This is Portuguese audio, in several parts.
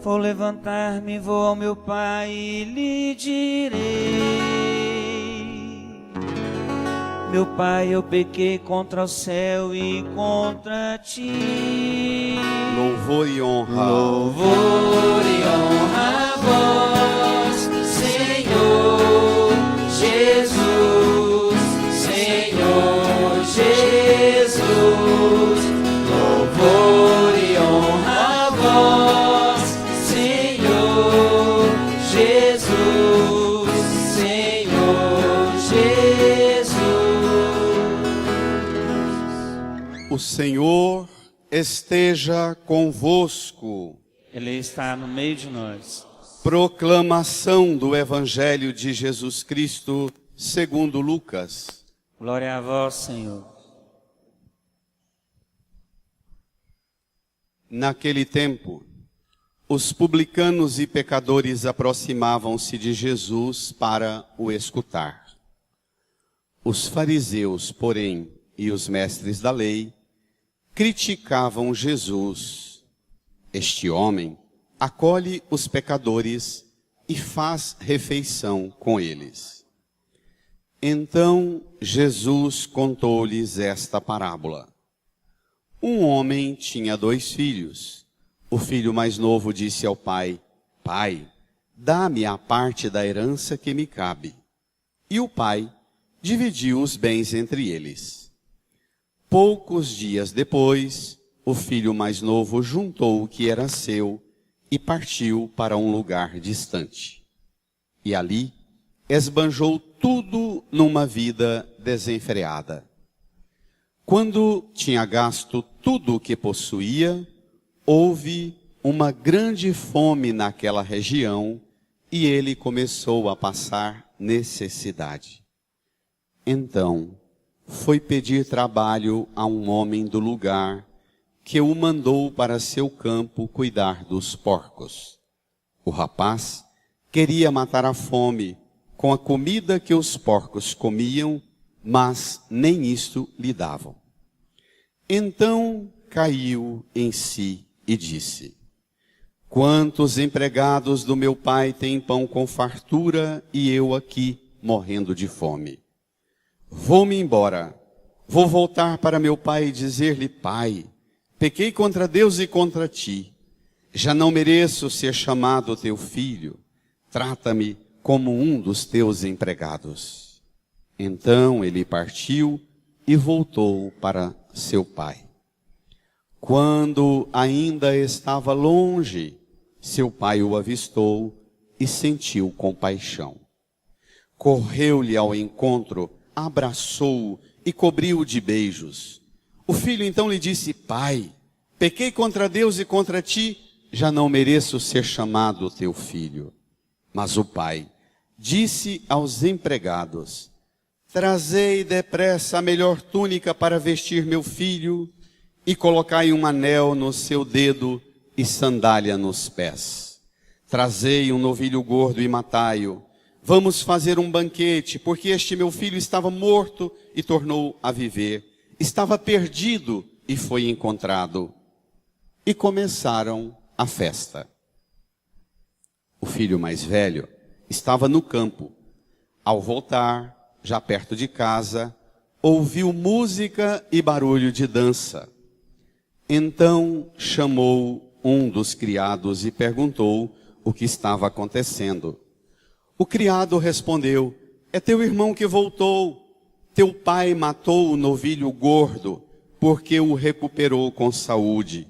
Vou levantar-me, vou ao meu pai e lhe direi: meu pai, eu pequei contra o céu e contra ti. Louvor e honra. Louvor e honra a vós, Senhor Jesus, Senhor Jesus. Louvor e honra a vós, Senhor Jesus, Senhor Jesus. O Senhor esteja convosco. Ele está no meio de nós. Proclamação do Evangelho de Jesus Cristo segundo Lucas. Glória a vós, Senhor. Naquele tempo, os publicanos e pecadores aproximavam-se de Jesus para o escutar. Os fariseus, porém, e os mestres da lei criticavam Jesus. Este homem acolhe os pecadores e faz refeição com eles. Então Jesus contou-lhes esta parábola. Um homem tinha 2 filhos. O filho mais novo disse ao pai: Pai, dá-me a parte da herança que me cabe. E o pai dividiu os bens entre eles. Poucos dias depois, o filho mais novo juntou o que era seu e partiu para um lugar distante. E ali esbanjou tudo numa vida desenfreada. Quando tinha gasto tudo o que possuía, houve uma grande fome naquela região e ele começou a passar necessidade. Então, foi pedir trabalho a um homem do lugar que o mandou para seu campo cuidar dos porcos. O rapaz queria matar a fome com a comida que os porcos comiam, mas nem isto lhe davam. Então caiu em si e disse: Quantos empregados do meu pai têm pão com fartura e eu aqui morrendo de fome? Vou-me embora, vou voltar para meu pai e dizer-lhe: Pai, pequei contra Deus e contra ti. Já não mereço ser chamado teu filho. Trata-me como um dos teus empregados. Então ele partiu e voltou para seu pai. Quando ainda estava longe, seu pai o avistou e sentiu compaixão. Correu-lhe ao encontro, abraçou-o e cobriu-o de beijos. O filho então lhe disse: Pai, pequei contra Deus e contra ti, já não mereço ser chamado teu filho. Mas o pai disse aos empregados: Trazei depressa a melhor túnica para vestir meu filho e colocai um anel no seu dedo e sandália nos pés. Trazei um novilho gordo e matai-o. Vamos fazer um banquete, porque este meu filho estava morto e tornou a viver. Estava perdido e foi encontrado. E começaram a festa. O filho mais velho estava no campo. Ao voltar, já perto de casa, ouviu música e barulho de dança. Então chamou um dos criados e perguntou o que estava acontecendo. O criado respondeu: É teu irmão que voltou. Teu pai matou o novilho gordo, porque o recuperou com saúde.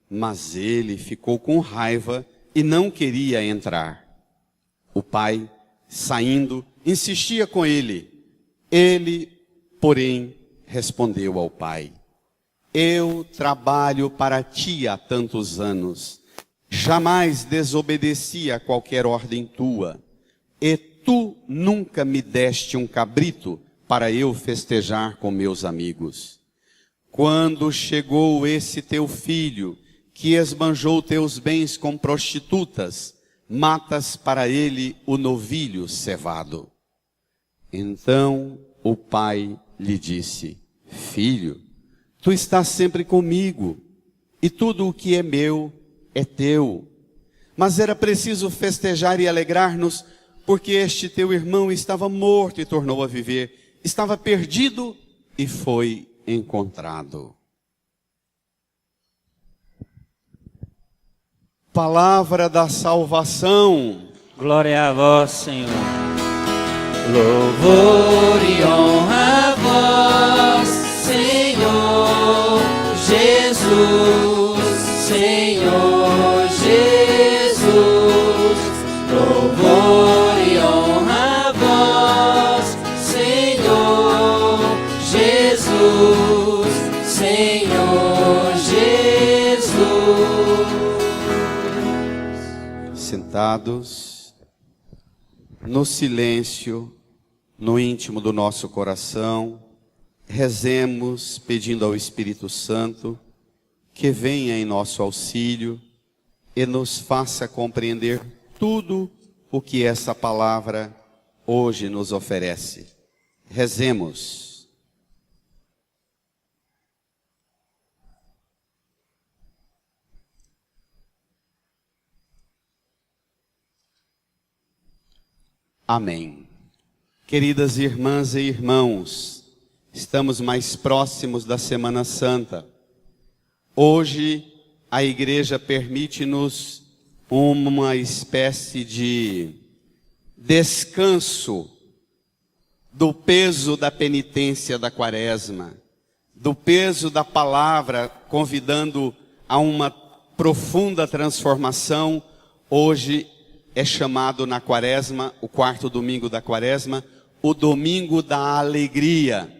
Mas ele ficou com raiva e não queria entrar. O pai, saindo, insistia com ele. Ele, porém, respondeu ao pai: Eu trabalho para ti há tantos anos. Jamais desobedeci a qualquer ordem tua. E tu nunca me deste um cabrito para eu festejar com meus amigos. Quando chegou esse teu filho, que esbanjou teus bens com prostitutas, matas para ele o novilho cevado. Então o pai lhe disse: Filho, tu estás sempre comigo, e tudo o que é meu é teu. Mas era preciso festejar e alegrar-nos, porque este teu irmão estava morto e tornou a viver, estava perdido e foi encontrado. Palavra da salvação. Glória a vós, Senhor. Louvor e honra a vós, Senhor Jesus, Senhor Jesus. Louvor e honra a vós, Senhor Jesus, Senhor Jesus. Sentados, no silêncio, no íntimo do nosso coração, rezemos pedindo ao Espírito Santo que venha em nosso auxílio e nos faça compreender tudo o que essa palavra hoje nos oferece. Rezemos. Amém. Queridas irmãs e irmãos, estamos mais próximos da Semana Santa. Hoje a igreja permite-nos uma espécie de descanso do peso da penitência da Quaresma, do peso da palavra, convidando a uma profunda transformação. Hoje é chamado na Quaresma, o quarto domingo da Quaresma, o domingo da alegria.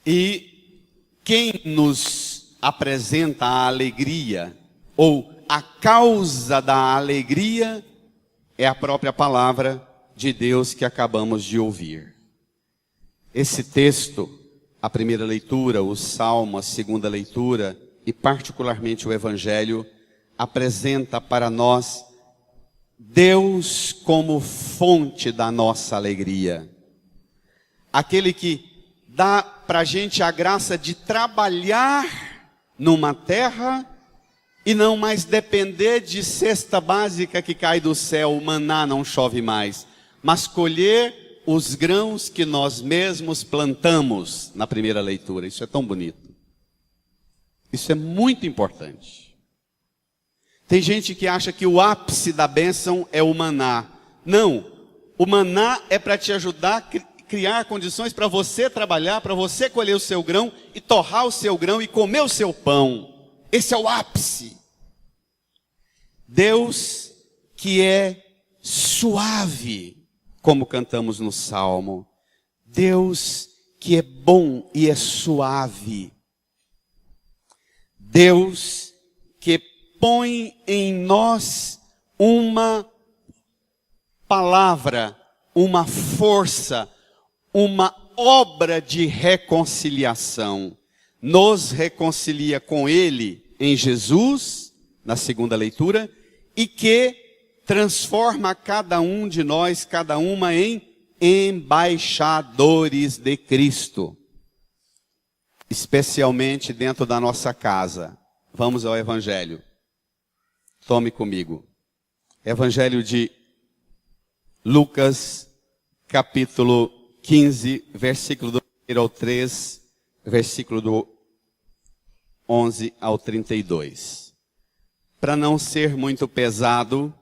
E quem nos apresenta a alegria, ou a causa da alegria, é a própria palavra de Deus que acabamos de ouvir. Esse texto, a primeira leitura, o Salmo, a segunda leitura, e particularmente o Evangelho, apresenta para nós Deus como fonte da nossa alegria. Aquele que dá para a gente a graça de trabalhar numa terra e não mais depender de cesta básica que cai do céu, o maná não chove mais, mas colher os grãos que nós mesmos plantamos na primeira leitura. Isso é tão bonito. Isso é muito importante. Tem gente que acha que o ápice da bênção é o maná. Não, o maná é para te ajudar a criar condições para você trabalhar, para você colher o seu grão e torrar o seu grão e comer o seu pão. Esse é o ápice. Deus que é suave, como cantamos no Salmo. Deus que é bom e é suave. Deus que põe em nós uma palavra, uma força, uma obra de reconciliação. Nos reconcilia com Ele em Jesus, na segunda leitura, e que transforma cada um de nós, cada uma, em embaixadores de Cristo. Especialmente dentro da nossa casa. Vamos ao Evangelho. Tome comigo. Evangelho de Lucas, capítulo 15, versículo do 1 ao 3, versículo do 11 ao 32. Para não ser muito pesado,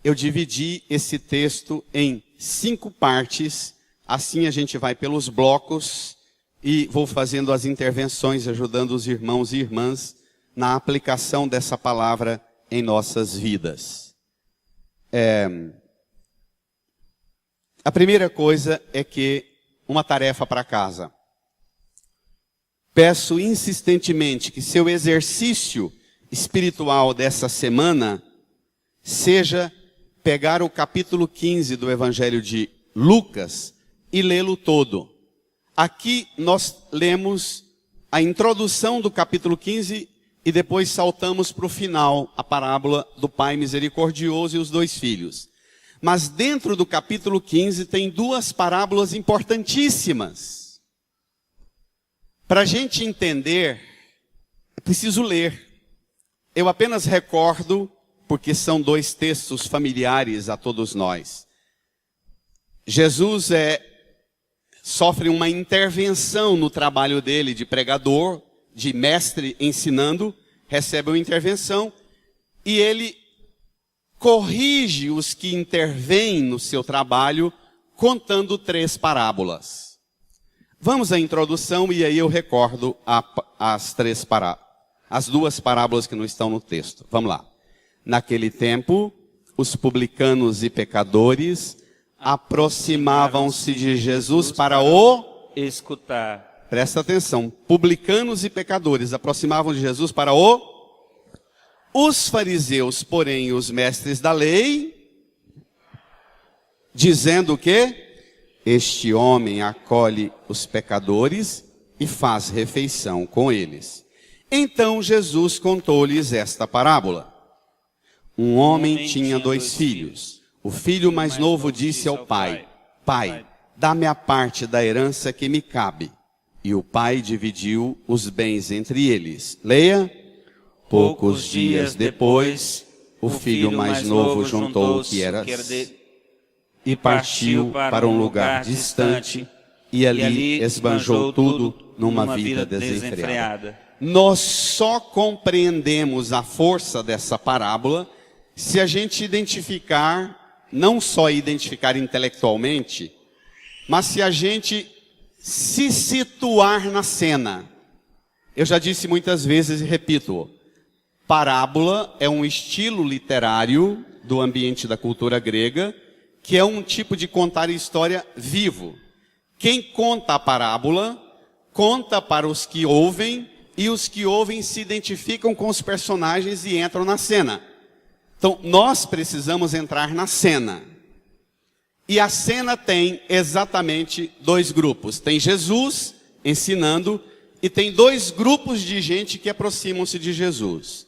eu dividi esse texto em 5 partes. Assim a gente vai pelos blocos e vou fazendo as intervenções, ajudando os irmãos e irmãs na aplicação dessa palavra em nossas vidas. A primeira coisa é que uma tarefa para casa. Peço insistentemente que seu exercício espiritual dessa semana seja pegar o capítulo 15 do Evangelho de Lucas e lê-lo todo. Aqui nós lemos a introdução do capítulo 15 e depois saltamos para o final, a parábola do Pai misericordioso e os 2 filhos. Mas dentro do capítulo 15 tem 2 parábolas importantíssimas. Para a gente entender, é preciso ler. eu apenas recordo, porque são dois textos familiares a todos nós. Jesus sofre uma intervenção no trabalho dele de pregador, de mestre ensinando, recebe uma intervenção e ele corrige os que intervêm no seu trabalho contando 3 parábolas. Vamos à introdução e aí eu recordo as 2 parábolas que não estão no texto. Vamos lá. Naquele tempo, os publicanos e pecadores aproximavam-se de Jesus para o escutar. Presta atenção. Publicanos e pecadores aproximavam de Jesus para os fariseus, porém, os mestres da lei, dizendo que este homem acolhe os pecadores e faz refeição com eles. Então Jesus contou-lhes esta parábola. Um homem tinha 2 filhos. O filho mais novo disse ao pai: Pai, dá-me a parte da herança que me cabe. E o pai dividiu os bens entre eles. Leia. Poucos dias depois, o filho mais novo juntou o que era e partiu para um lugar distante e ali esbanjou tudo numa vida desenfreada. Nós só compreendemos a força dessa parábola se a gente identificar, não só identificar intelectualmente, mas se a gente se situar na cena. Eu já disse muitas vezes e repito, parábola é um estilo literário do ambiente da cultura grega, que é um tipo de contar história vivo. Quem conta a parábola, conta para os que ouvem, e os que ouvem se identificam com os personagens e entram na cena. Então, nós precisamos entrar na cena. E a cena tem exatamente 2 grupos. Tem Jesus ensinando e tem 2 grupos de gente que aproximam-se de Jesus.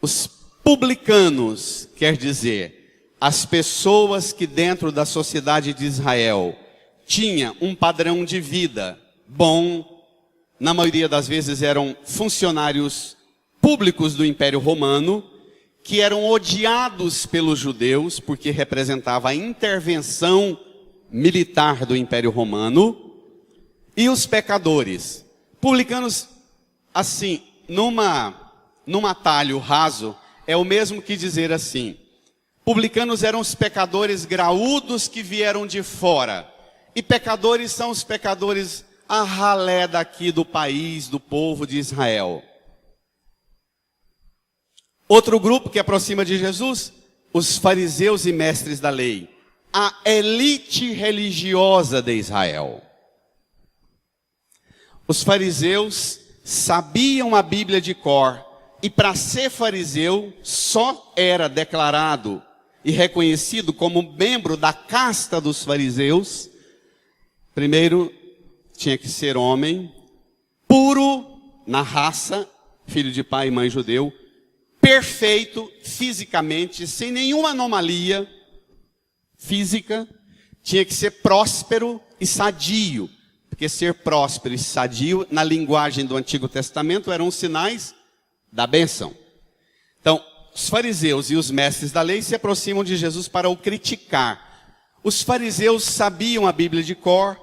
Os publicanos, quer dizer, as pessoas que dentro da sociedade de Israel tinham um padrão de vida bom, na maioria das vezes eram funcionários públicos do Império Romano, que eram odiados pelos judeus, porque representava a intervenção militar do Império Romano, e os pecadores. Publicanos, assim, num atalho raso, é o mesmo que dizer assim, publicanos eram os pecadores graúdos que vieram de fora, e pecadores são os pecadores a ralé daqui do país, do povo de Israel. Outro grupo que aproxima de Jesus, os fariseus e mestres da lei, a elite religiosa de Israel. Os fariseus sabiam a Bíblia de cor, e para ser fariseu, só era declarado e reconhecido como membro da casta dos fariseus. Primeiro, tinha que ser homem, puro na raça, filho de pai e mãe judeu, perfeito fisicamente, sem nenhuma anomalia física, tinha que ser próspero e sadio, porque ser próspero e sadio, na linguagem do Antigo Testamento, eram os sinais da bênção. Então, os fariseus e os mestres da lei se aproximam de Jesus para o criticar. Os fariseus sabiam a Bíblia de cor,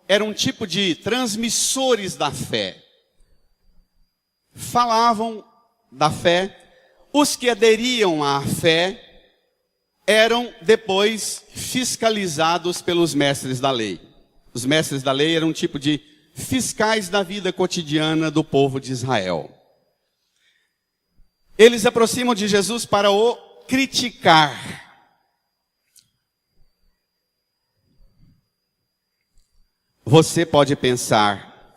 eram um tipo de transmissores da fé. Falavam da fé. Os que aderiam à fé eram depois fiscalizados pelos mestres da lei. Os mestres da lei eram um tipo de fiscais da vida cotidiana do povo de Israel. Eles aproximam de Jesus para o criticar. Você pode pensar,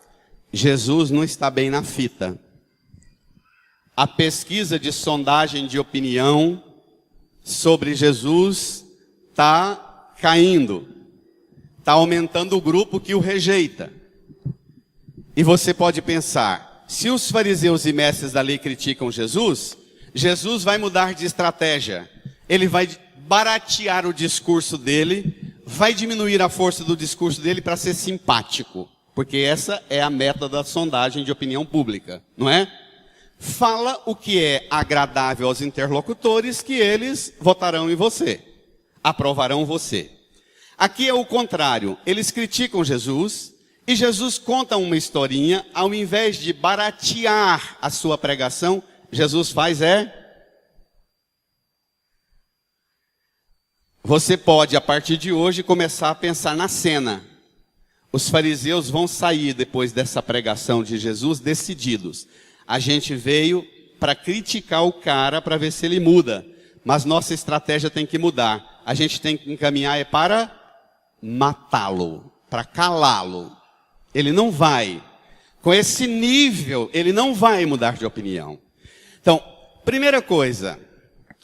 Jesus não está bem na fita. A pesquisa de sondagem de opinião sobre Jesus está caindo. Está aumentando o grupo que o rejeita. E você pode pensar, se os fariseus e mestres da lei criticam Jesus, Jesus vai mudar de estratégia. Ele vai baratear o discurso dele, vai diminuir a força do discurso dele para ser simpático. Porque essa é a meta da sondagem de opinião pública, não é? fala o que é agradável aos interlocutores, que eles votarão em você, aprovarão você. Aqui é o contrário, eles criticam Jesus, e Jesus conta uma historinha, ao invés de baratear a sua pregação, Jesus faz Você pode, a partir de hoje, começar a pensar na cena. Os fariseus vão sair depois dessa pregação de Jesus decididos. A gente veio para criticar o cara para ver se ele muda. Mas nossa estratégia tem que mudar. A gente tem que encaminhar para matá-lo, para calá-lo. Ele não vai. Com esse nível, ele não vai mudar de opinião. Então, primeira coisa,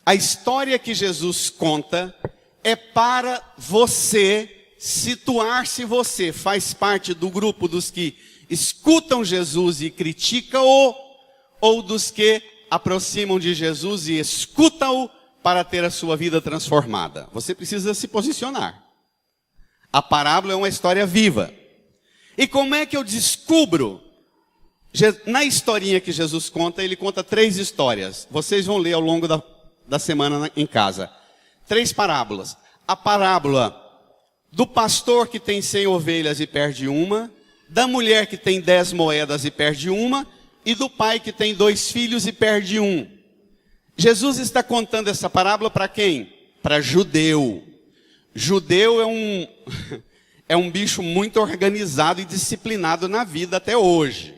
a história que Jesus conta é para você situar se você faz parte do grupo dos que escutam Jesus e criticam-o, ou dos que aproximam de Jesus e escutam-o para ter a sua vida transformada. Você precisa se posicionar. A parábola é uma história viva. E como é que eu descubro? Na historinha que Jesus conta, ele conta 3 histórias. Vocês vão ler ao longo da semana em casa. 3 parábolas. A parábola do pastor que tem 100 ovelhas e perde uma, da mulher que tem 10 moedas e perde uma, e do pai que tem 2 filhos e perde um. Jesus está contando essa parábola para quem? Para judeu. Judeu é um bicho muito organizado e disciplinado na vida até hoje.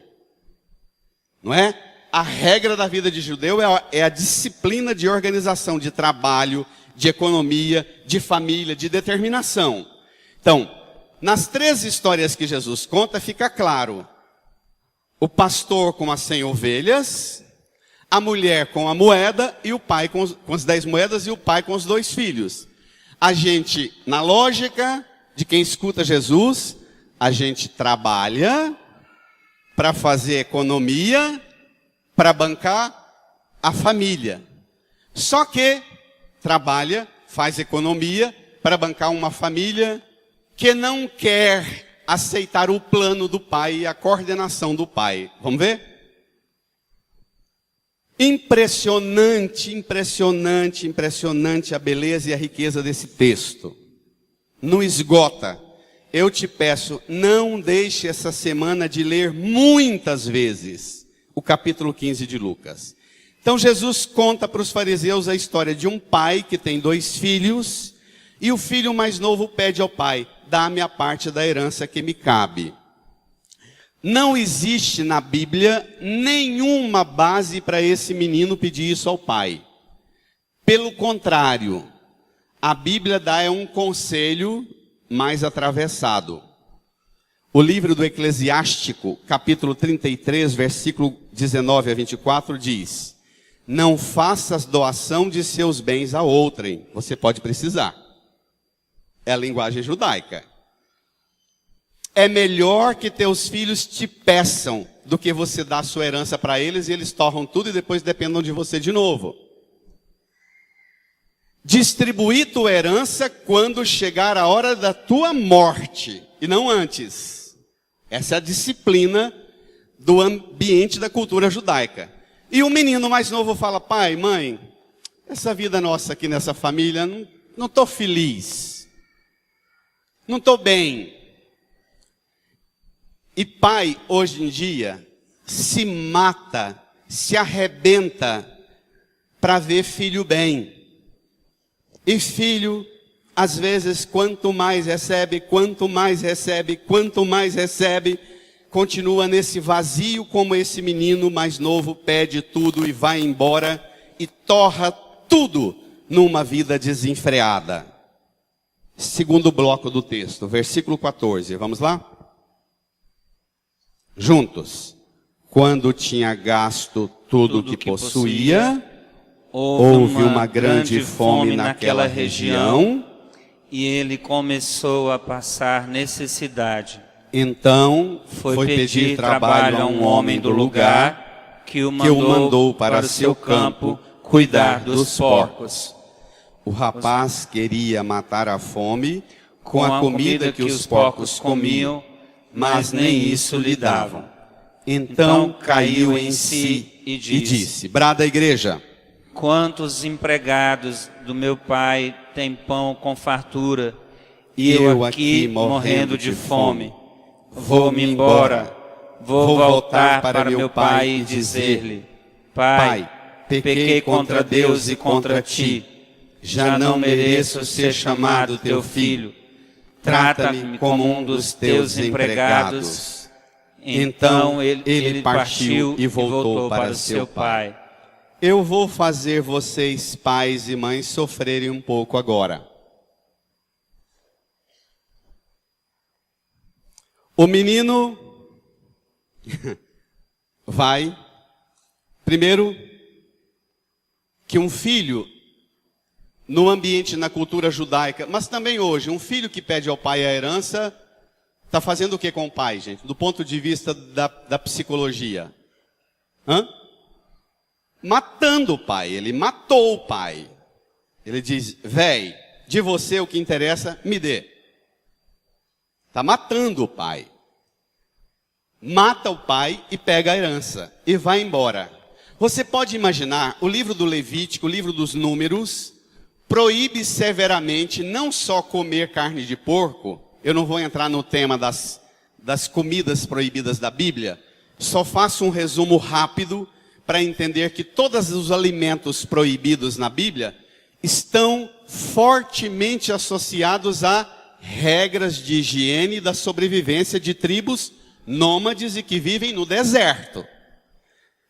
Não é? A regra da vida de judeu é a disciplina de organização de trabalho, de economia, de família, de determinação. Então, nas 3 histórias que Jesus conta, fica claro. O pastor com as 100 ovelhas, a mulher com a moeda, e o pai com as 10 moedas, e o pai com os 2 filhos. A gente, na lógica de quem escuta Jesus, a gente trabalha para fazer economia, para bancar a família. Só que trabalha, faz economia para bancar uma família que não quer aceitar o plano do pai e a coordenação do pai. Vamos ver? Impressionante, impressionante, impressionante a beleza e a riqueza desse texto. Não esgota. Eu te peço, não deixe essa semana de ler muitas vezes o capítulo 15 de Lucas. Então Jesus conta para os fariseus a história de um pai que tem 2 filhos, e o filho mais novo pede ao pai: dá-me a parte da herança que me cabe. Não existe na Bíblia nenhuma base para esse menino pedir isso ao pai. Pelo contrário, a Bíblia dá um conselho mais atravessado. O livro do Eclesiástico, capítulo 33, versículo 19 a 24, diz: não faças doação de seus bens a outrem. Você pode precisar. É a linguagem judaica. É melhor que teus filhos te peçam do que você dar sua herança para eles e eles torram tudo e depois dependam de você de novo. Distribuir tua herança quando chegar a hora da tua morte e não antes. Essa é a disciplina do ambiente da cultura judaica. E o menino mais novo fala: pai, mãe, essa vida nossa aqui nessa família, não estou feliz. Não estou bem. E pai, hoje em dia, se mata, se arrebenta para ver filho bem. E filho, às vezes, quanto mais recebe, continua nesse vazio como esse menino mais novo pede tudo e vai embora e torra tudo numa vida desenfreada. Segundo bloco do texto, versículo 14, vamos lá? Juntos. Quando tinha gasto tudo que possuía, houve uma grande fome naquela região, e ele começou a passar necessidade. Então foi pedir trabalho a um homem do lugar, que o mandou para o seu campo cuidar dos porcos. O rapaz queria matar a fome com a comida que os porcos comiam, mas nem isso lhe davam. Então caiu em si e disse, brada a igreja: quantos empregados do meu pai têm pão com fartura, e eu aqui morrendo de fome? Vou-me embora, vou voltar para meu pai e dizer-lhe: Pai, pequei contra Deus e contra ti, já não mereço ser chamado teu filho. Trata-me como um dos teus empregados. Então ele partiu e voltou para seu pai. Eu vou fazer vocês, pais e mães, sofrerem um pouco agora. O menino vai, primeiro, que um filho, no ambiente, na cultura judaica, mas também hoje, um filho que pede ao pai a herança, está fazendo o que com o pai, gente? Do ponto de vista da psicologia. Matando o pai. Ele matou o pai. Ele diz: véi, de você o que interessa, me dê. Está matando o pai. Mata o pai e pega a herança. E vai embora. Você pode imaginar, o livro do Levítico, o livro dos Números, proíbe severamente não só comer carne de porco. Eu não vou entrar no tema das comidas proibidas da Bíblia. Só faço um resumo rápido para entender que todos os alimentos proibidos na Bíblia estão fortemente associados a regras de higiene da sobrevivência de tribos nômades e que vivem no deserto.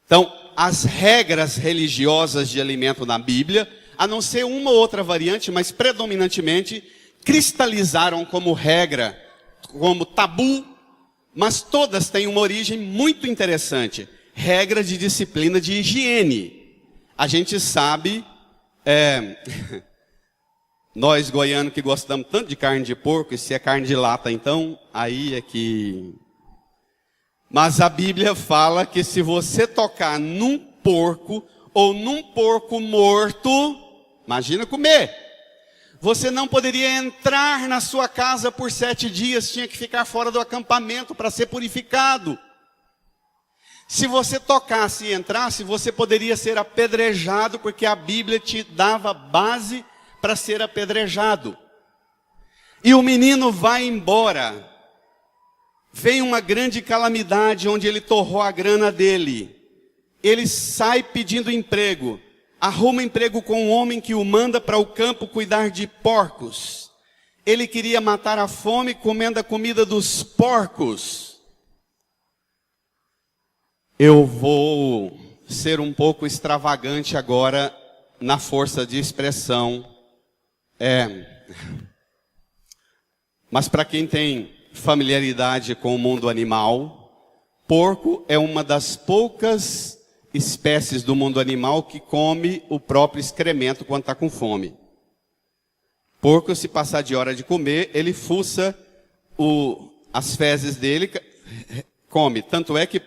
Então, as regras religiosas de alimento na Bíblia, a não ser uma ou outra variante, mas predominantemente, cristalizaram como regra, como tabu, mas todas têm uma origem muito interessante. Regra de disciplina de higiene. A gente sabe, nós goianos que gostamos tanto de carne de porco, e se é carne de lata então, aí é que... Mas a Bíblia fala que se você tocar num porco, ou num porco morto, imagina comer. Você não poderia entrar na sua casa por 7 dias, tinha que ficar fora do acampamento para ser purificado. Se você tocasse e entrasse, você poderia ser apedrejado, porque a Bíblia te dava base para ser apedrejado. E o menino vai embora. Vem uma grande calamidade, onde ele torrou a grana dele. Ele sai pedindo emprego. Arruma emprego com um homem que o manda para o campo cuidar de porcos. Ele queria matar a fome comendo a comida dos porcos. Eu vou ser um pouco extravagante agora na força de expressão. Mas para quem tem familiaridade com o mundo animal, porco é uma das poucas espécies do mundo animal que come o próprio excremento quando está com fome. Porco, se passar de hora de comer, ele fuça as fezes dele, come. Tanto é que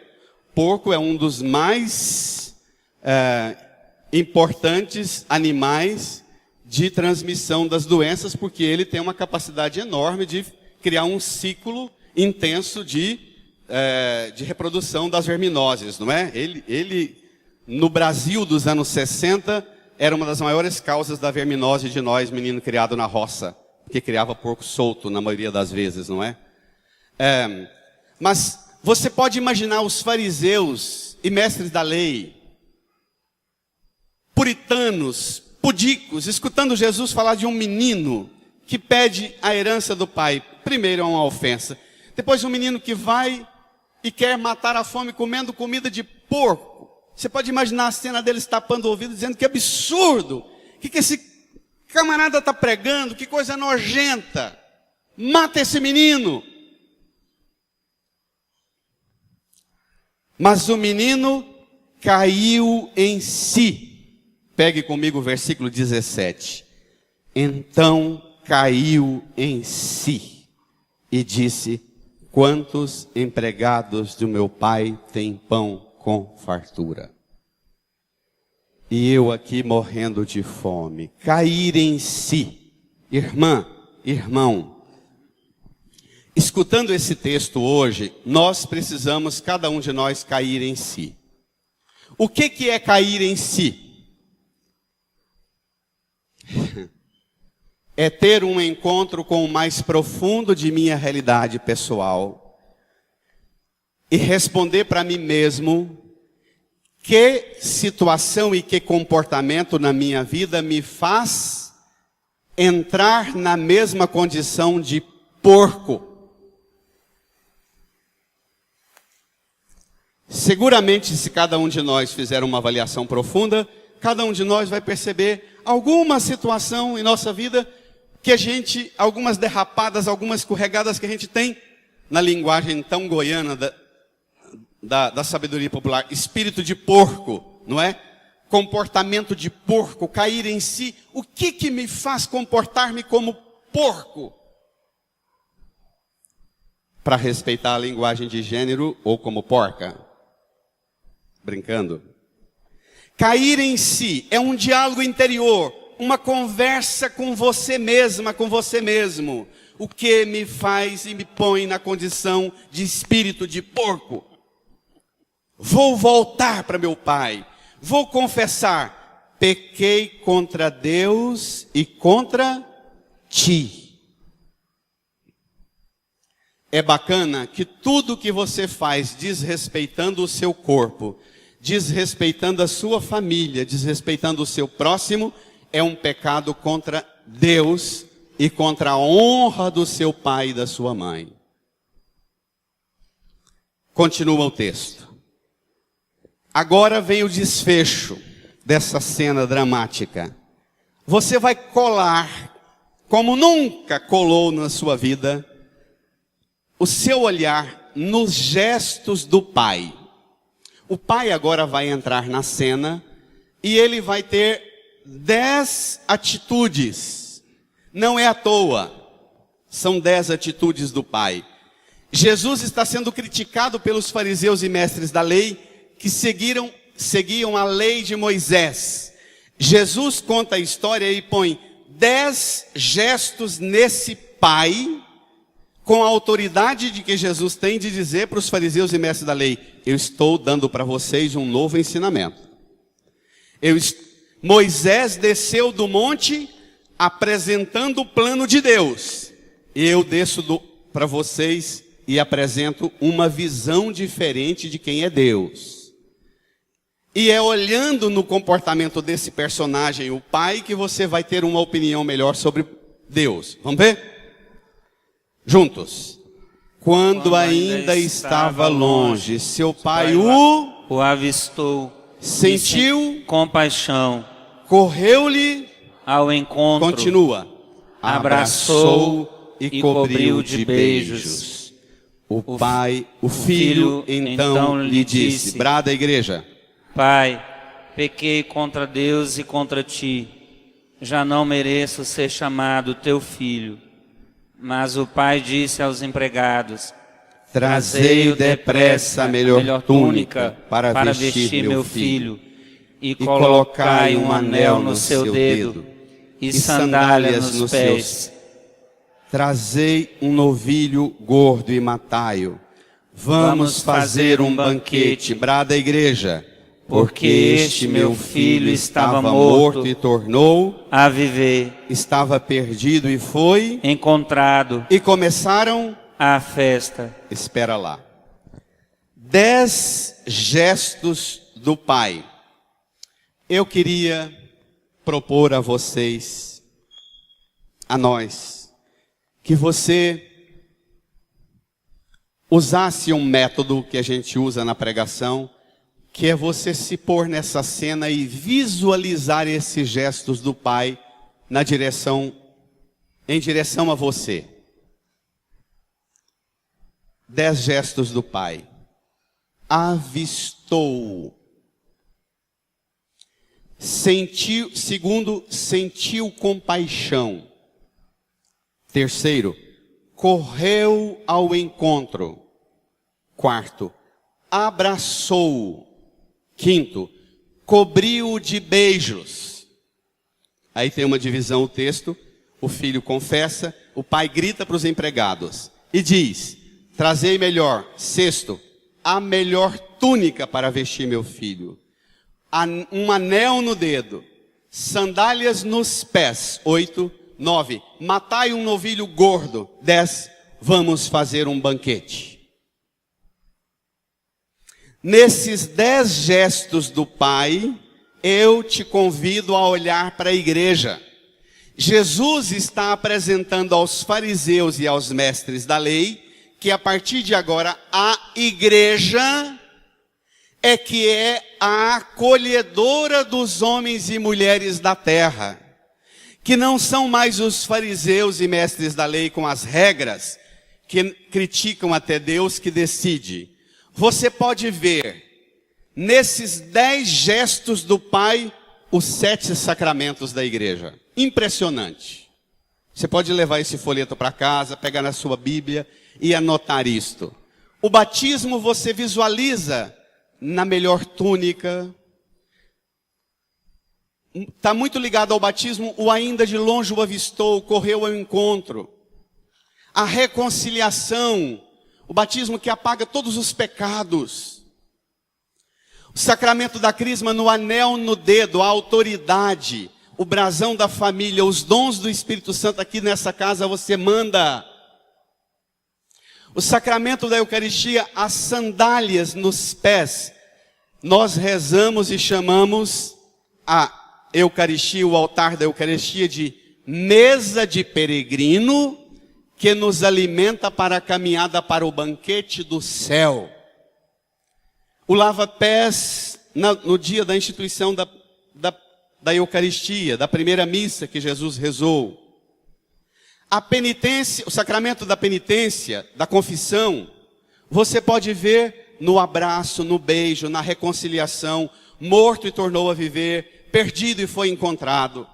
porco é um dos mais importantes animais de transmissão das doenças, porque ele tem uma capacidade enorme de criar um ciclo intenso de reprodução das verminoses, não é? Ele, no Brasil dos anos 60, era uma das maiores causas da verminose de nós, menino criado na roça, que criava porco solto na maioria das vezes, não é? Mas você pode imaginar os fariseus e mestres da lei, puritanos, pudicos, escutando Jesus falar de um menino que pede a herança do pai. Primeiro é uma ofensa. Depois um menino que vai e quer matar a fome comendo comida de porco. Você pode imaginar a cena deles tapando o ouvido, dizendo que absurdo. O que esse camarada está pregando? Que coisa nojenta. Mata esse menino. Mas o menino caiu em si. Pegue comigo o versículo 17. Então caiu em si e disse: quantos empregados do meu pai têm pão com fartura? E eu aqui morrendo de fome. Cair em si. Irmã, irmão, escutando esse texto hoje, nós precisamos, cada um de nós, cair em si. O que é cair em si? É ter um encontro com o mais profundo de minha realidade pessoal e responder para mim mesmo que situação e que comportamento na minha vida me faz entrar na mesma condição de porco. Seguramente, se cada um de nós fizer uma avaliação profunda, cada um de nós vai perceber alguma situação em nossa vida que algumas derrapadas, algumas escorregadas que a gente tem, na linguagem tão goiana da sabedoria popular, espírito de porco, não é? Comportamento de porco, cair em si. O que me faz comportar-me como porco? Para respeitar a linguagem de gênero, ou como porca. Brincando. Cair em si é um diálogo interior, uma conversa com você mesma, com você mesmo. O que me faz e me põe na condição de espírito de porco? Vou voltar para meu pai. Vou confessar. Pequei contra Deus e contra ti. É bacana que tudo que você faz desrespeitando o seu corpo, desrespeitando a sua família, desrespeitando o seu próximo, é um pecado contra Deus e contra a honra do seu pai e da sua mãe. Continua o texto. Agora vem o desfecho dessa cena dramática. Você vai colar, como nunca colou na sua vida, o seu olhar nos gestos do pai. O pai agora vai entrar na cena e ele vai ter 10 atitudes. Não é à toa. São 10 atitudes do pai. Jesus está sendo criticado pelos fariseus e mestres da lei que seguiam a lei de Moisés. Jesus conta a história e põe 10 gestos nesse pai, com a autoridade de que Jesus tem de dizer para os fariseus e mestres da lei: eu estou dando para vocês um novo ensinamento. Moisés desceu do monte apresentando o plano de Deus. Eu desço para vocês e apresento uma visão diferente de quem é Deus. E é olhando no comportamento desse personagem, o pai, que você vai ter uma opinião melhor sobre Deus. Vamos ver? Juntos. Quando ainda estava longe, seu pai o avistou, sentiu compaixão, correu-lhe ao encontro, continua, abraçou e cobriu de beijos. O filho então lhe disse, brada a igreja: Pai, pequei contra Deus e contra ti, já não mereço ser chamado teu filho. Mas o pai disse aos empregados: Trazei depressa a melhor túnica para vestir meu filho, e colocai um anel no seu dedo, e sandálias nos pés. Trazei um novilho gordo e matai-o. Vamos fazer um banquete, brada a igreja, porque este meu filho estava morto e tornou a viver, estava perdido e foi encontrado, e começaram a festa. Espera lá. 10 gestos do pai. Eu queria propor a vocês, a nós, que você usasse um método que a gente usa na pregação, que é você se pôr nessa cena e visualizar esses gestos do pai em direção a você. 10 gestos do pai. Avistou. Segundo, sentiu compaixão. Terceiro, correu ao encontro. Quarto, abraçou. Quinto, cobriu de beijos. Aí tem uma divisão o texto. O filho confessa, o pai grita para os empregados: e diz: trazei melhor, sexto, a melhor túnica para vestir meu filho, um anel no dedo, sandálias nos pés. 8, 9, matai um novilho gordo. 10, vamos fazer um banquete. Nesses 10 gestos do Pai, eu te convido a olhar para a igreja. Jesus está apresentando aos fariseus e aos mestres da lei que a partir de agora a igreja é que é a acolhedora dos homens e mulheres da terra, que não são mais os fariseus e mestres da lei com as regras, que criticam até Deus que decide. Você pode ver nesses 10 gestos do Pai os 7 sacramentos da igreja. Impressionante. Você pode levar esse folheto para casa, pegar na sua Bíblia e anotar isto. O batismo você visualiza na melhor túnica. Está muito ligado ao batismo, o ainda de longe o avistou, correu ao encontro. A reconciliação, o batismo que apaga todos os pecados. O sacramento da crisma no anel no dedo, a autoridade, o brasão da família, os dons do Espírito Santo aqui nessa casa você manda. O sacramento da Eucaristia, as sandálias nos pés. Nós rezamos e chamamos a Eucaristia, o altar da Eucaristia, de mesa de peregrino, que nos alimenta para a caminhada para o banquete do céu. O lava-pés no dia da instituição da Eucaristia, da primeira missa que Jesus rezou. A penitência, o sacramento da penitência, da confissão, você pode ver no abraço, no beijo, na reconciliação, morto e tornou a viver, perdido e foi encontrado.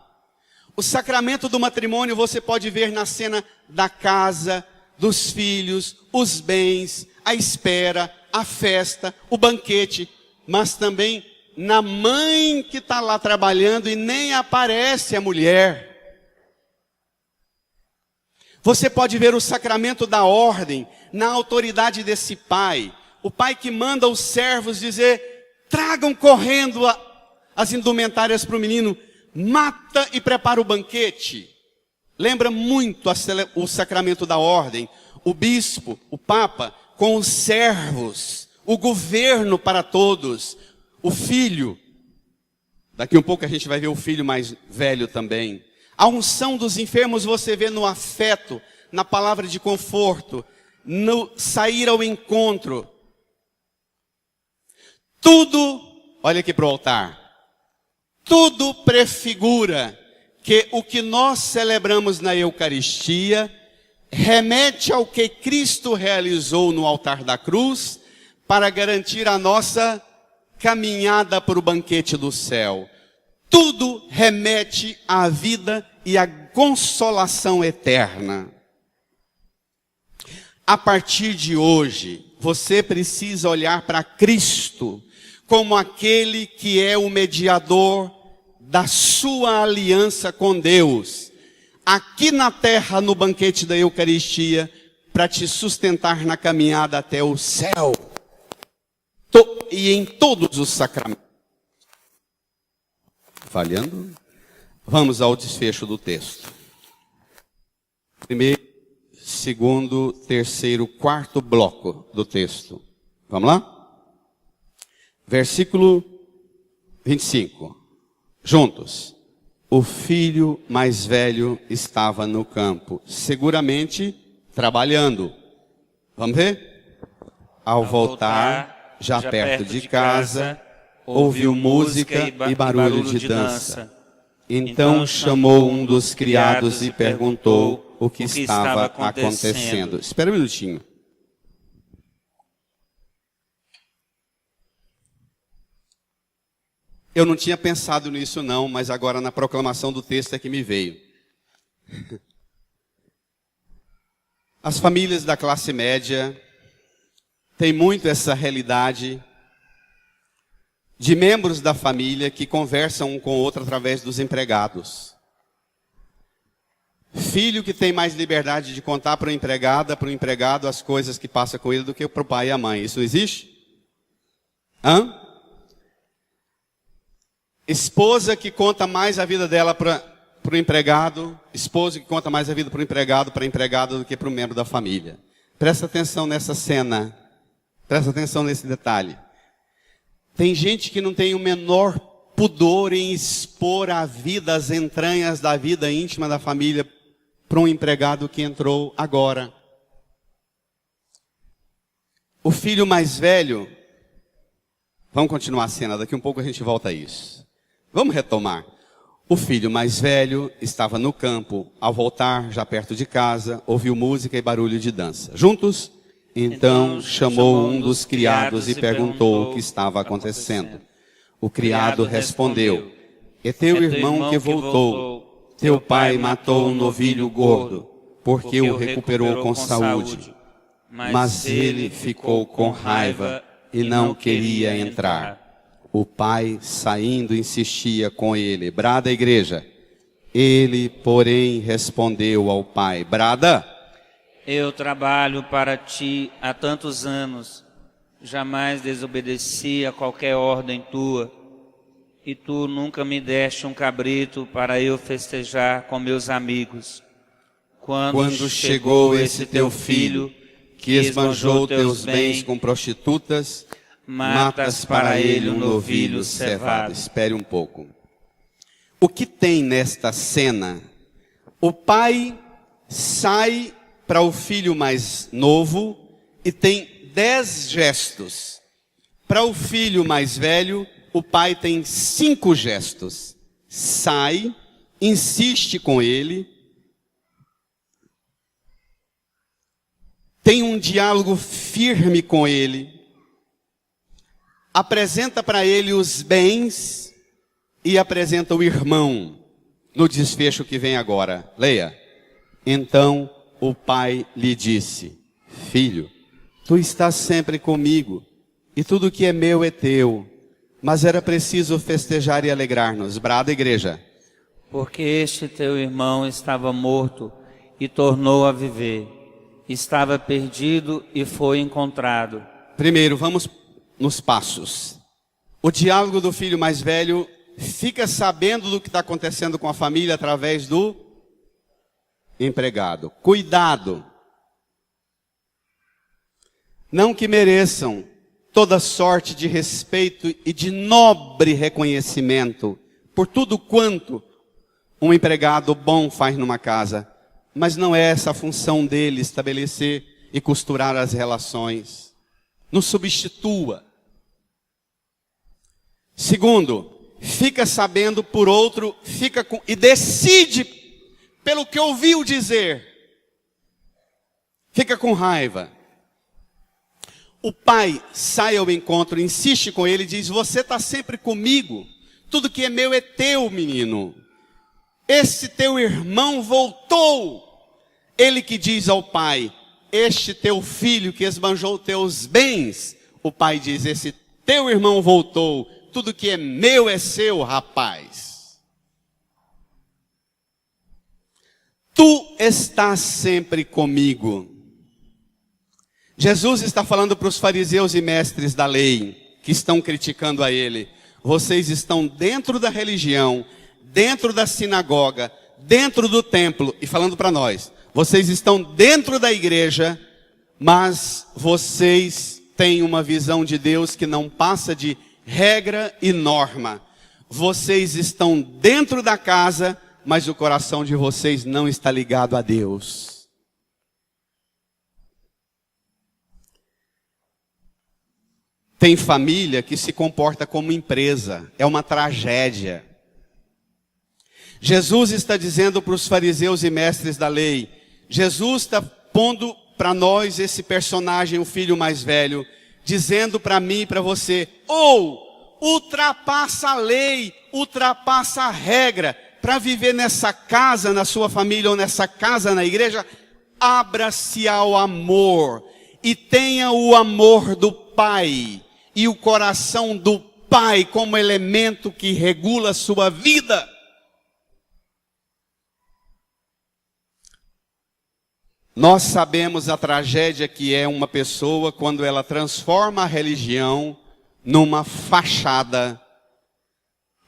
O sacramento do matrimônio você pode ver na cena da casa, dos filhos, os bens, a espera, a festa, o banquete, mas também na mãe que está lá trabalhando e nem aparece a mulher. Você pode ver o sacramento da ordem na autoridade desse pai. O pai que manda os servos dizer: tragam correndo as indumentárias para o menino, mata e prepara o banquete. Lembra muito o sacramento da ordem. O bispo, o papa, com os servos, o governo para todos, o filho. Daqui um pouco a gente vai ver o filho mais velho também. A unção dos enfermos você vê no afeto, na palavra de conforto, no sair ao encontro. Tudo, olha aqui para o altar, tudo prefigura que o que nós celebramos na Eucaristia remete ao que Cristo realizou no altar da cruz para garantir a nossa caminhada para o banquete do céu. Tudo remete à vida e à consolação eterna. A partir de hoje, você precisa olhar para Cristo como aquele que é o mediador da sua aliança com Deus, aqui na terra, no banquete da Eucaristia, para te sustentar na caminhada até o céu, e em todos os sacramentos. Falhando? Vamos ao desfecho do texto. Primeiro, segundo, terceiro, quarto bloco do texto. Vamos lá? Versículo 25. Juntos. O filho mais velho estava no campo, seguramente trabalhando. Vamos ver? Ao voltar, já perto de casa, ouviu música e barulho de dança. Então chamou um dos criados e perguntou o que estava acontecendo. Espera um minutinho. Eu não tinha pensado nisso não, mas agora na proclamação do texto é que me veio. As famílias da classe média têm muito essa realidade de membros da família que conversam um com o outro através dos empregados. Filho que tem mais liberdade de contar para o empregado as coisas que passa com ele do que para o pai e a mãe. Isso existe? Esposa que conta mais a vida dela para o empregado, esposo que conta mais a vida para o empregado do que para o membro da família. Presta atenção nessa cena, presta atenção nesse detalhe. Tem gente que não tem o menor pudor em expor a vida, as entranhas da vida íntima da família para um empregado que entrou agora. O filho mais velho, vamos continuar a cena, daqui um pouco a gente volta a isso. Vamos retomar. O filho mais velho estava no campo, ao voltar, já perto de casa, ouviu música e barulho de dança. Juntos, então chamou um dos criados e perguntou o que estava acontecendo. O criado respondeu: é teu irmão que voltou. Teu pai matou um novilho gordo, porque o recuperou com saúde. Mas ele ficou com raiva e não queria entrar. O pai, saindo, insistia com ele. Brada, igreja. Ele, porém, respondeu ao pai: brada. Eu trabalho para ti há tantos anos, jamais desobedeci a qualquer ordem tua. E tu nunca me deste um cabrito para eu festejar com meus amigos. Quando chegou esse teu filho, que esbanjou teus bens com prostitutas, matas para ele um novilho cevado. Espere um pouco. O que tem nesta cena? O pai sai para o filho mais novo e tem 10 gestos. Para o filho mais velho, o pai tem 5 gestos. Sai, insiste com ele, tem um diálogo firme com ele, apresenta para ele os bens e apresenta o irmão no desfecho que vem agora. Leia. Então o pai lhe disse: filho, tu estás sempre comigo e tudo que é meu é teu. Mas era preciso festejar e alegrar-nos. Brada, igreja. Porque este teu irmão estava morto e tornou a viver. Estava perdido e foi encontrado. Primeiro, vamos nos passos. O diálogo do filho mais velho fica sabendo do que está acontecendo com a família através do empregado. Cuidado. Não que mereçam toda sorte de respeito e de nobre reconhecimento por tudo quanto um empregado bom faz numa casa. Mas não é essa a função dele, estabelecer e costurar as relações. Não substitua. Segundo, fica sabendo por outro, e decide pelo que ouviu dizer. Fica com raiva. O pai sai ao encontro, insiste com ele e diz: você está sempre comigo. Tudo que é meu é teu, menino. Esse teu irmão voltou. Ele que diz ao pai: este teu filho que esbanjou teus bens. O pai diz: esse teu irmão voltou. Tudo que é meu é seu, rapaz. Tu estás sempre comigo. Jesus está falando para os fariseus e mestres da lei, que estão criticando a ele. Vocês estão dentro da religião, dentro da sinagoga, dentro do templo, e falando para nós, vocês estão dentro da igreja, mas vocês têm uma visão de Deus que não passa de regra e norma. Vocês estão dentro da casa, mas o coração de vocês não está ligado a Deus. Tem família que se comporta como empresa. É uma tragédia. Jesus está dizendo para os fariseus e mestres da lei. Jesus está pondo para nós esse personagem, o filho mais velho, dizendo para mim e para você: ou ultrapassa a lei, ultrapassa a regra, para viver nessa casa, na sua família ou nessa casa na igreja, abra-se ao amor e tenha o amor do Pai. E o coração do Pai como elemento que regula a sua vida. Nós sabemos a tragédia que é uma pessoa quando ela transforma a religião numa fachada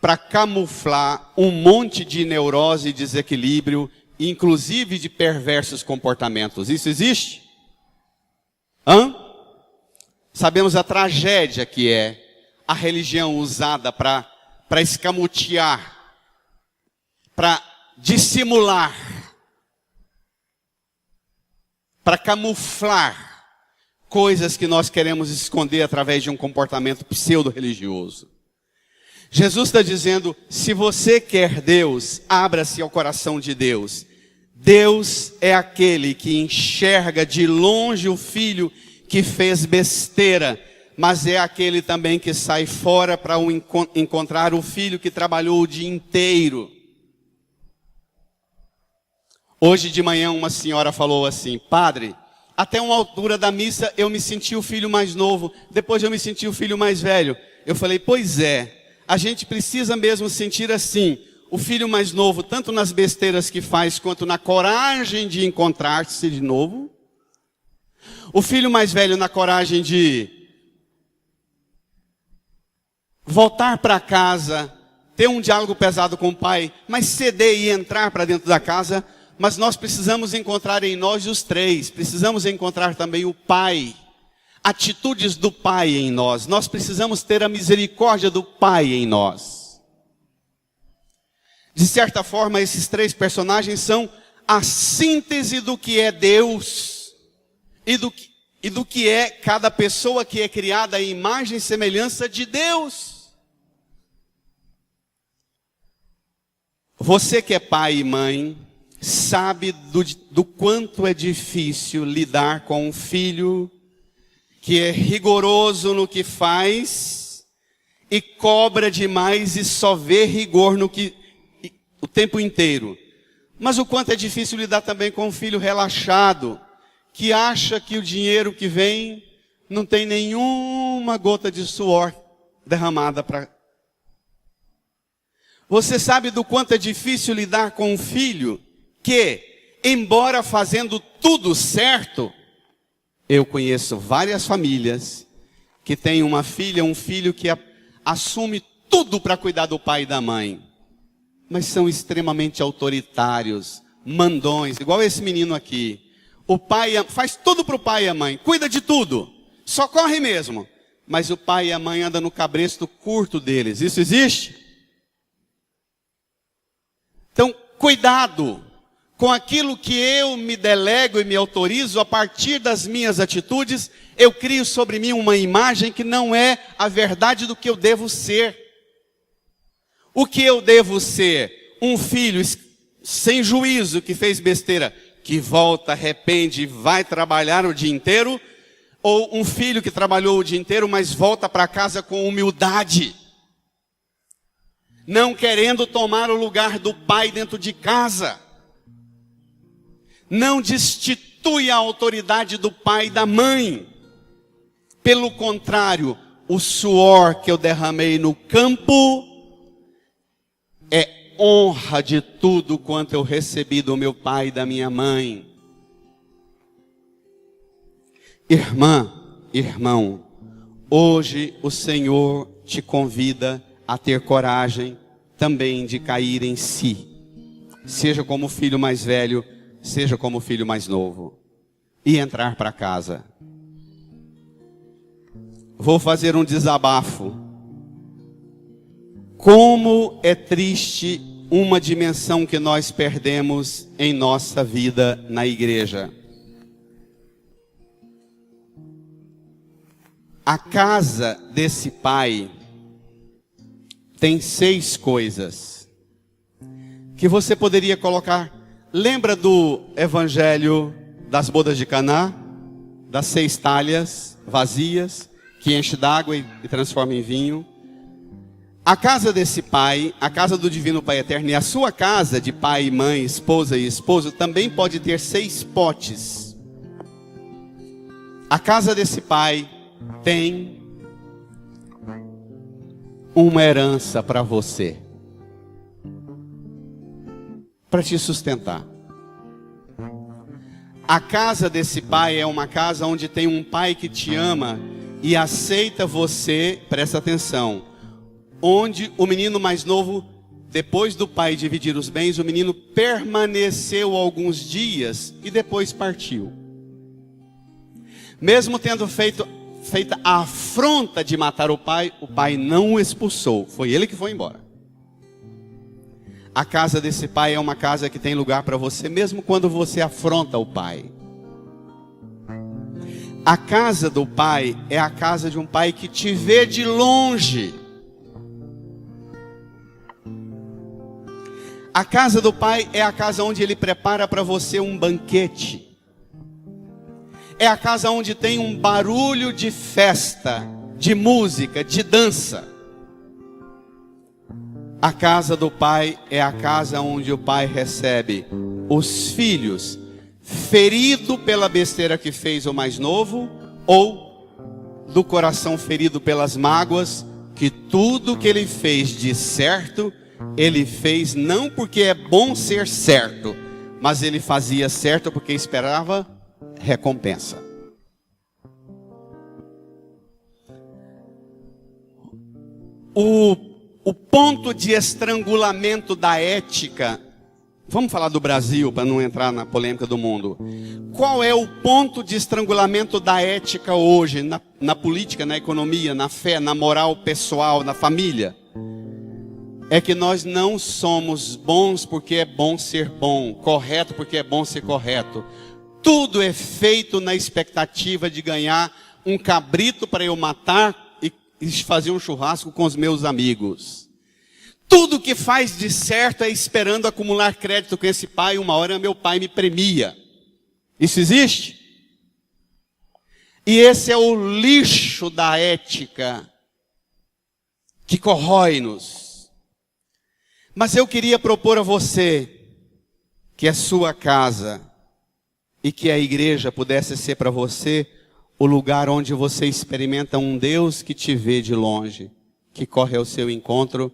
para camuflar um monte de neurose e desequilíbrio, inclusive de perversos comportamentos. Isso existe? Sabemos a tragédia que é a religião usada para escamotear, para dissimular, para camuflar coisas que nós queremos esconder através de um comportamento pseudo-religioso. Jesus está dizendo, se você quer Deus, abra-se ao coração de Deus. Deus é aquele que enxerga de longe o filho que fez besteira, mas é aquele também que sai fora para encontrar o filho que trabalhou o dia inteiro. Hoje de manhã uma senhora falou assim, padre, até uma altura da missa eu me senti o filho mais novo, depois eu me senti o filho mais velho. Eu falei, pois é, a gente precisa mesmo sentir assim, o filho mais novo, tanto nas besteiras que faz, quanto na coragem de encontrar-se de novo. O filho mais velho na coragem de voltar para casa, ter um diálogo pesado com o pai, mas ceder e entrar para dentro da casa. Mas nós precisamos encontrar em nós os três, precisamos encontrar também o pai, atitudes do pai em nós. Nós precisamos ter a misericórdia do pai em nós. De certa forma, esses três personagens são a síntese do que é Deus e do que é cada pessoa que é criada à imagem e semelhança de Deus. Você que é pai e mãe, sabe do quanto é difícil lidar com um filho que é rigoroso no que faz e cobra demais e só vê rigor o tempo inteiro. Mas o quanto é difícil lidar também com um filho relaxado, que acha que o dinheiro que vem não tem nenhuma gota de suor derramada para... Você sabe do quanto é difícil lidar com um filho que, embora fazendo tudo certo, eu conheço várias famílias que têm uma filha, um filho que assume tudo para cuidar do pai e da mãe, mas são extremamente autoritários, mandões, igual esse menino aqui. O pai faz tudo para o pai e a mãe, cuida de tudo, socorre mesmo, mas o pai e a mãe andam no cabresto curto deles. Isso existe? Então, cuidado com aquilo que eu me delego e me autorizo. A partir das minhas atitudes, eu crio sobre mim uma imagem que não é a verdade do que eu devo ser. O que eu devo ser? Um filho sem juízo, que fez besteira, que volta, arrepende, vai trabalhar o dia inteiro? Ou um filho que trabalhou o dia inteiro, mas volta para casa com humildade, não querendo tomar o lugar do pai dentro de casa? Não destitui a autoridade do pai e da mãe. Pelo contrário, o suor que eu derramei no campo é honra de tudo quanto eu recebi do meu pai e da minha mãe. Irmã, irmão, hoje o Senhor te convida a ter coragem também de cair em si. Seja como o filho mais velho, seja como o filho mais novo, e entrar para casa. Vou fazer um desabafo. Como é triste uma dimensão que nós perdemos em nossa vida na igreja. A casa desse pai tem 6 coisas que você poderia colocar. Lembra do evangelho das bodas de Caná? Das 6 talhas vazias, que enche d'água e transforma em vinho. A casa desse pai, a casa do divino Pai Eterno, e a sua casa de pai e mãe, esposa e esposo, também pode ter 6 potes. A casa desse pai tem uma herança para você, para te sustentar. A casa desse pai é uma casa onde tem um pai que te ama e aceita você, presta atenção, onde o menino mais novo, depois do pai dividir os bens, o menino permaneceu alguns dias e depois partiu. Mesmo tendo feita a afronta de matar o pai não o expulsou, foi ele que foi embora. A casa desse pai é uma casa que tem lugar para você, mesmo quando você afronta o pai. A casa do pai é a casa de um pai que te vê de longe. A casa do pai é a casa onde ele prepara para você um banquete. É a casa onde tem um barulho de festa, de música, de dança. A casa do pai é a casa onde o pai recebe os filhos, ferido pela besteira que fez o mais novo, ou do coração ferido pelas mágoas, que tudo que ele fez de certo, ele fez não porque é bom ser certo, mas ele fazia certo porque esperava recompensa. O ponto de estrangulamento da ética, vamos falar do Brasil para não entrar na polêmica do mundo. Qual é o ponto de estrangulamento da ética hoje, na política, na economia, na fé, na moral pessoal, na família? É que nós não somos bons porque é bom ser bom, correto porque é bom ser correto. Tudo é feito na expectativa de ganhar um cabrito para eu matar e fazer um churrasco com os meus amigos. Tudo que faz de certo é esperando acumular crédito com esse pai. Uma hora meu pai me premia. Isso existe? E esse é o lixo da ética que corrói-nos. Mas eu queria propor a você que a sua casa e que a igreja pudesse ser para você o lugar onde você experimenta um Deus que te vê de longe, que corre ao seu encontro.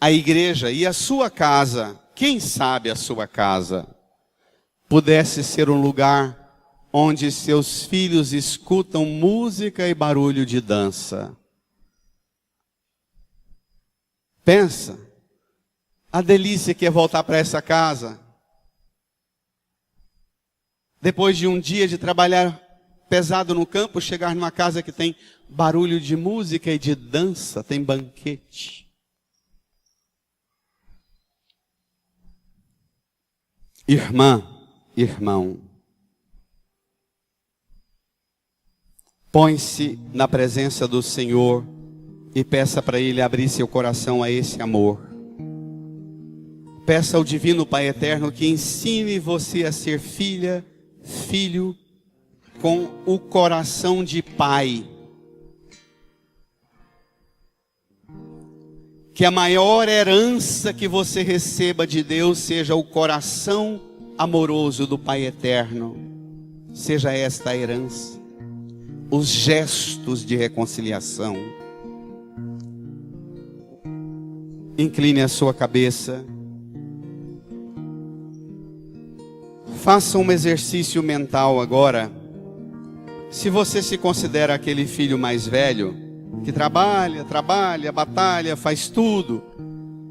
A igreja e a sua casa, quem sabe a sua casa, pudesse ser um lugar onde seus filhos escutam música e barulho de dança. Pensa, a delícia que é voltar para essa casa, depois de um dia de trabalhar pesado no campo, chegar numa casa que tem barulho de música e de dança, tem banquete. Irmã, irmão, põe-se na presença do Senhor e peça para Ele abrir seu coração a esse amor. Peça ao Divino Pai Eterno que ensine você a ser filha, filho, com o coração de pai. Que a maior herança que você receba de Deus seja o coração amoroso do Pai Eterno. Seja esta a herança. Os gestos de reconciliação. Incline a sua cabeça. Faça um exercício mental agora. Se você se considera aquele filho mais velho, que trabalha, batalha, faz tudo,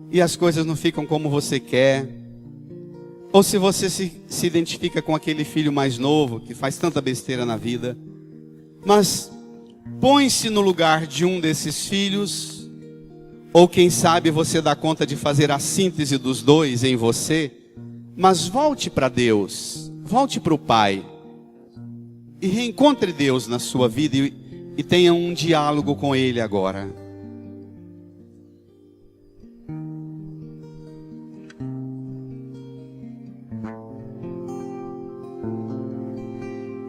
e as coisas não ficam como você quer, ou se você se identifica com aquele filho mais novo, que faz tanta besteira na vida, mas põe-se no lugar de um desses filhos, ou quem sabe você dá conta de fazer a síntese dos dois em você, mas volte para Deus, volte para o Pai, e reencontre Deus na sua vida e tenha um diálogo com Ele agora.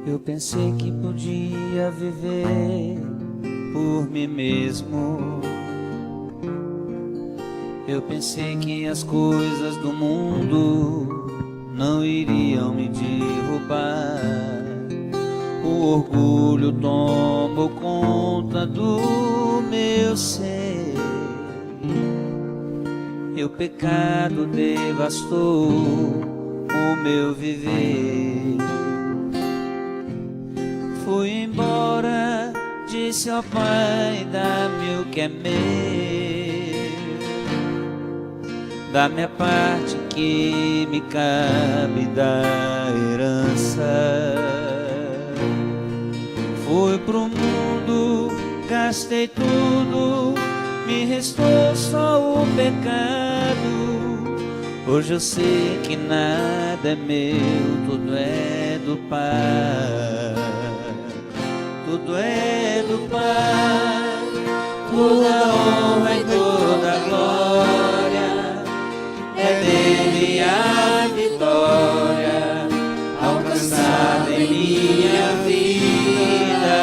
Eu pensei que podia viver por mim mesmo. Eu pensei que as coisas do mundo não iriam me derrubar. O orgulho tomou conta do meu ser. E o pecado devastou o meu viver. Fui embora, disse ao Pai, dá-me o que é meu, dá-me a parte que me cabe da herança. Fui pro mundo, gastei tudo, me restou só o pecado. Hoje eu sei que nada é meu, tudo é do Pai. Tudo é do Pai, toda honra e toda glória, é dele a vitória, alcançada em minha vida.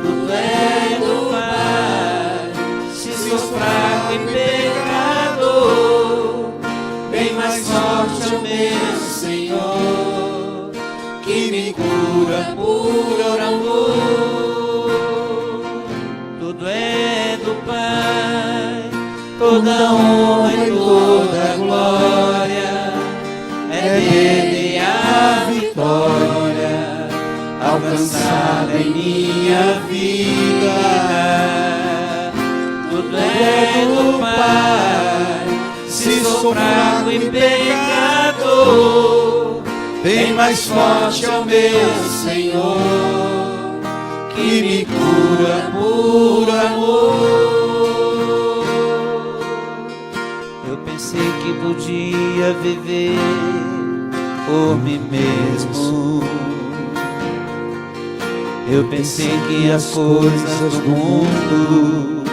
Tudo é do Pai, se sou fraco e pecador, bem mais forte é o meu Senhor, que me cura por amor. Tudo é do Pai, toda honra e toda glória, é dele a vitória, alcançada em minha vida. Tudo é do Pai, se sou fraco e pecador, bem mais forte é o meu Senhor, que me cura por amor. Eu pensei que podia viver por mim mesmo. Eu pensei que as coisas do mundo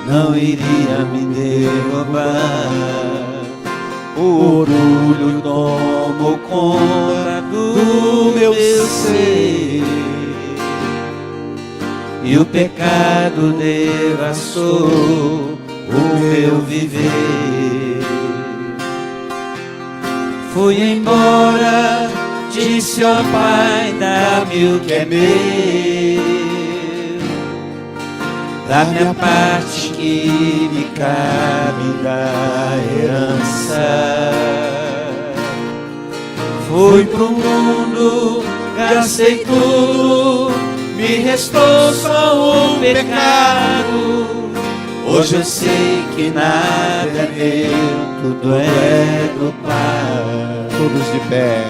não iriam me derrubar. O orgulho tomou conta do meu ser, e o pecado devassou o meu viver. Fui embora, disse ao Pai, dá-me o que é meu, dá-me a parte que me cabe da herança. Fui pro mundo, gastei tudo, me restou só o pecado. Hoje eu sei que nada é meu, tudo é do Pai. Todos de pé.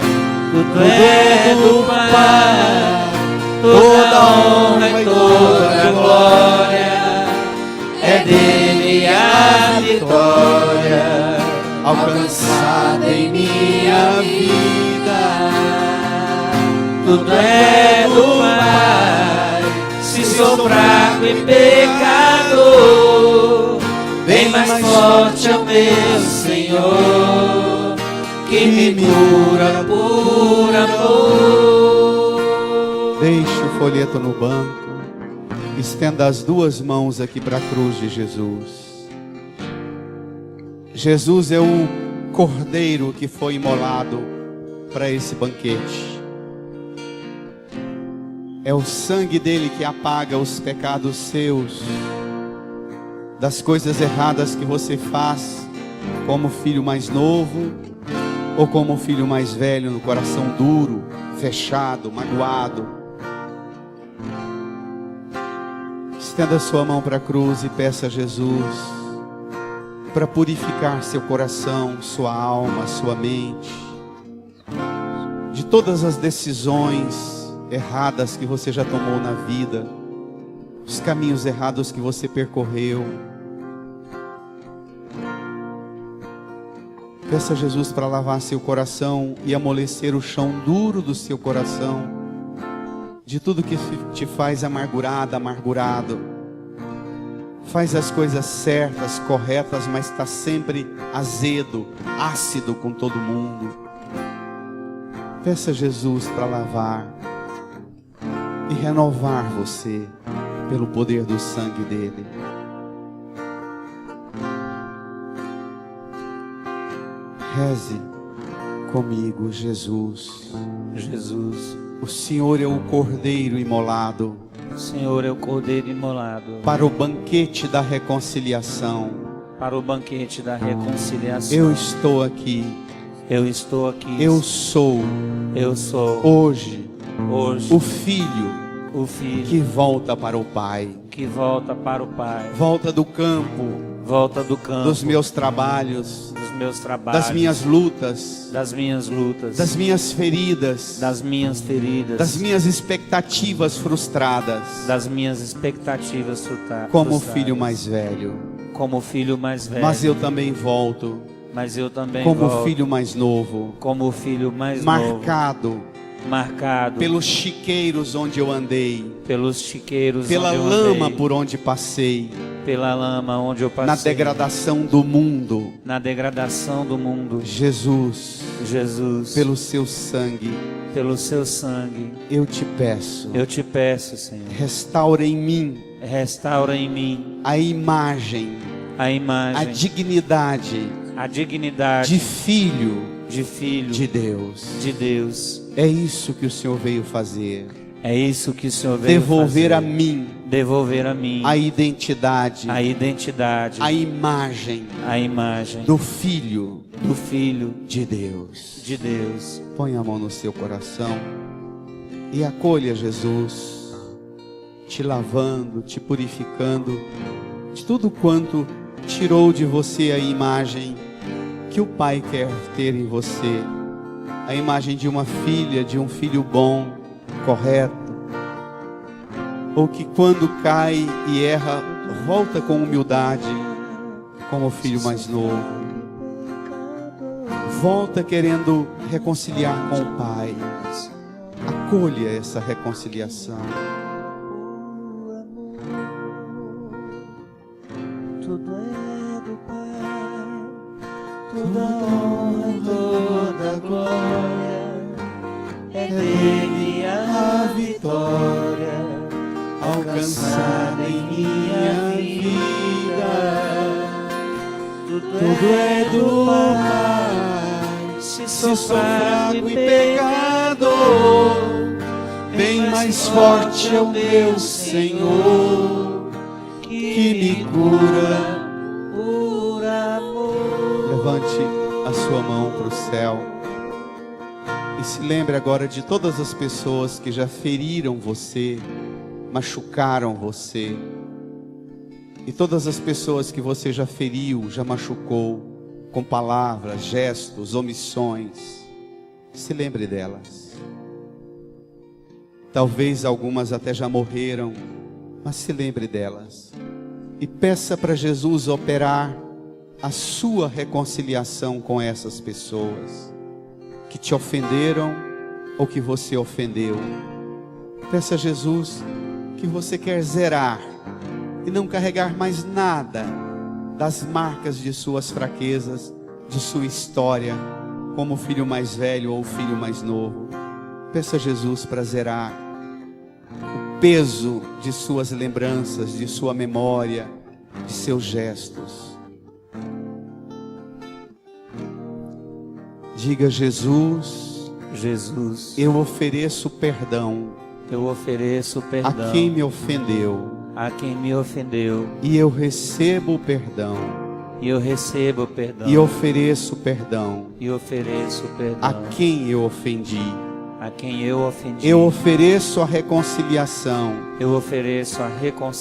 Tudo é do Pai, toda honra e toda glória, é dele a vitória, alcançada em minha vida. Tudo é do Pai, se sou fraco e pecador, bem mais forte é o meu Senhor, que me cura por amor. Deixe o folheto no banco, estenda as duas mãos aqui para a cruz de Jesus. Jesus é o cordeiro que foi imolado para esse banquete. É o sangue dele que apaga os pecados seus, das coisas erradas que você faz como filho mais novo ou como filho mais velho, no coração duro, fechado, magoado. Estenda sua mão para a cruz e peça a Jesus para purificar seu coração, sua alma, sua mente, de todas as decisões erradas que você já tomou na vida, os caminhos errados que você percorreu. Peça a Jesus para lavar seu coração e amolecer o chão duro do seu coração, de tudo que te faz amargurado. Faz as coisas certas, corretas, mas está sempre azedo, ácido com todo mundo. Peça a Jesus para lavar e renovar você pelo poder do sangue dele. Reze comigo, Jesus. Jesus, O Senhor é o cordeiro imolado. o Senhor é o cordeiro imolado Para o banquete da reconciliação. para o banquete da reconciliação. Eu estou aqui. Eu estou aqui. Eu sou Eu sou hoje Hoje, o filho que volta para o Pai, volta do campo, dos meus trabalhos, das minhas lutas, das minhas feridas, das minhas expectativas frustradas, como filho mais velho. Mas eu também volto, como filho mais novo, marcado pelos chiqueiros onde eu andei, pela lama por onde passei, na degradação do mundo, Jesus, pelo seu sangue, eu te peço, Senhor, restaura em mim a imagem, a dignidade de filho de Deus. É isso que o Senhor veio fazer. Devolver a mim a identidade, a imagem do Filho de Deus. Põe a mão no seu coração e acolha Jesus, te lavando, te purificando de tudo quanto tirou de você a imagem que o Pai quer ter em você. A imagem de uma filha, de um filho bom, correto, ou que quando cai e erra, volta com humildade, como o filho mais novo. Volta querendo reconciliar com o Pai. Acolha essa reconciliação. Tudo é do Pai, toda honra, toda glória, é dele a vitória alcançada em minha vida. Tudo é do Pai, se sou fraco e pecador, bem mais forte é o meu Senhor, que me cura por amor. Levante a sua mão para o céu e se lembre agora de todas as pessoas que já feriram você, machucaram você, e todas as pessoas que você já feriu, já machucou, com palavras, gestos, omissões. Se lembre delas. Talvez algumas até já morreram, mas se lembre delas. E peça para Jesus operar a sua reconciliação com essas pessoas que te ofenderam ou que você ofendeu. Peça a Jesus que você quer zerar e não carregar mais nada das marcas de suas fraquezas, de sua história, como o filho mais velho ou o filho mais novo. Peça a Jesus para zerar o peso de suas lembranças, de sua memória, de seus gestos. Diga: Jesus, eu ofereço perdão a quem me ofendeu, e eu recebo o perdão, e ofereço perdão a quem eu ofendi. Eu ofereço a reconciliação.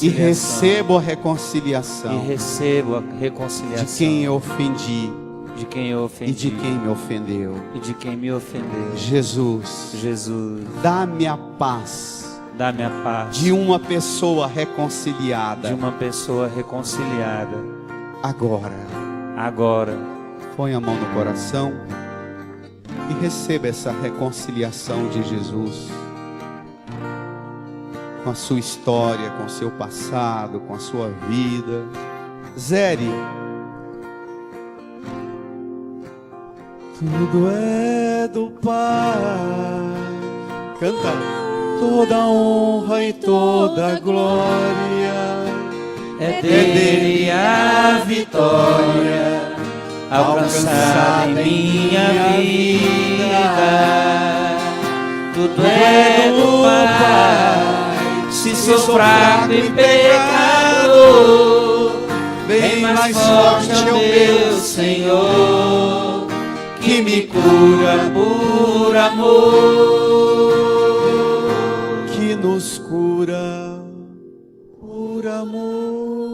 E recebo a reconciliação. De quem eu ofendi. E de quem me ofendeu. Jesus, dá-me a paz. De uma pessoa reconciliada. Agora. Põe a mão no coração e receba essa reconciliação de Jesus com a sua história, com o seu passado, com a sua vida. Zere. Tudo é do Pai. Canta. Toda honra e toda glória, é dele a vitória alcançada em minha vida. Tudo é do Pai, se sou fraco e pecador, bem mais forte é o meu Senhor, que me cura por amor. nos cura por amor.